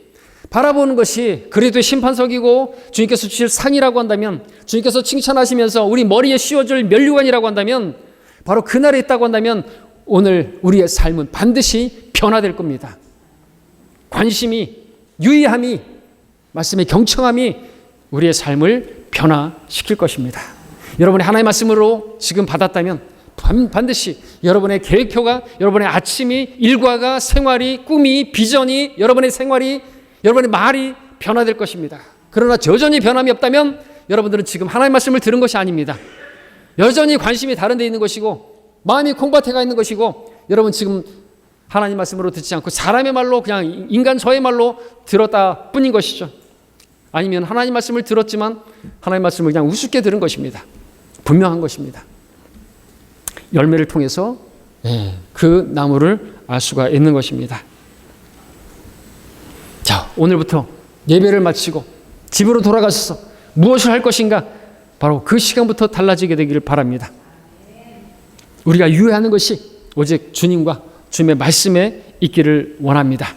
바라보는 것이 그리스도의 심판석이고 주님께서 주실 상이라고 한다면, 주님께서 칭찬하시면서 우리 머리에 씌워줄 면류관이라고 한다면, 바로 그날에 있다고 한다면 오늘 우리의 삶은 반드시 변화될 겁니다. 관심이, 유의함이, 말씀의 경청함이 우리의 삶을 변화시킬 것입니다. 여러분이 하나님의 말씀으로 지금 받았다면 반드시 여러분의 계획표가, 여러분의 아침이, 일과가, 생활이, 꿈이, 비전이, 여러분의 생활이, 여러분의 말이 변화될 것입니다. 그러나 여전히 변함이 없다면 여러분들은 지금 하나님의 말씀을 들은 것이 아닙니다. 여전히 관심이 다른 데 있는 것이고 마음이 콩밭에 가 있는 것이고, 여러분 지금 하나님 말씀으로 듣지 않고 사람의 말로, 그냥 인간 저의 말로 들었다 뿐인 것이죠. 아니면 하나님 말씀을 들었지만 하나님 말씀을 그냥 우습게 들은 것입니다. 분명한 것입니다. 열매를 통해서 그 나무를 알 수가 있는 것입니다. 자, 오늘부터 예배를 마치고 집으로 돌아가셔서 무엇을 할 것인가, 바로 그 시간부터 달라지게 되기를 바랍니다. 우리가 유의하는 것이 오직 주님과 주님의 말씀에 있기를 원합니다.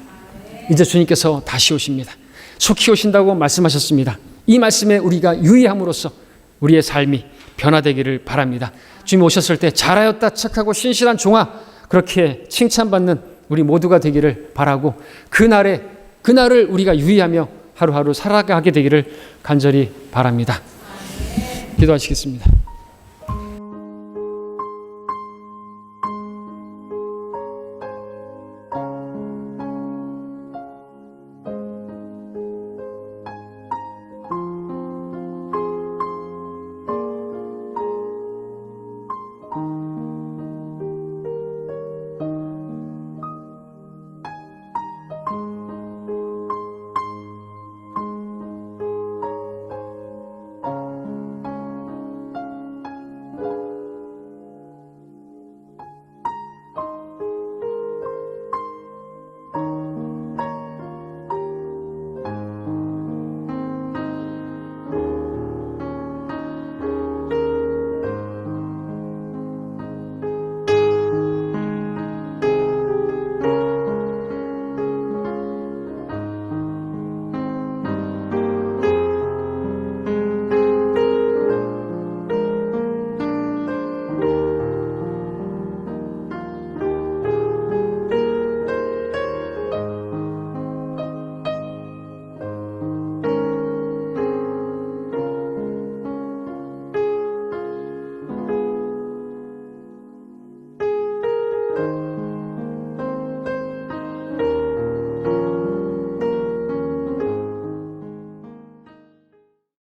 이제 주님께서 다시 오십니다. 속히 오신다고 말씀하셨습니다. 이 말씀에 우리가 유의함으로써 우리의 삶이 변화되기를 바랍니다. 주님 오셨을 때 잘하였다 착하고 신실한 종아, 그렇게 칭찬받는 우리 모두가 되기를 바라고, 그날을 우리가 유의하며 하루하루 살아가게 되기를 간절히 바랍니다. 기도하시겠습니다.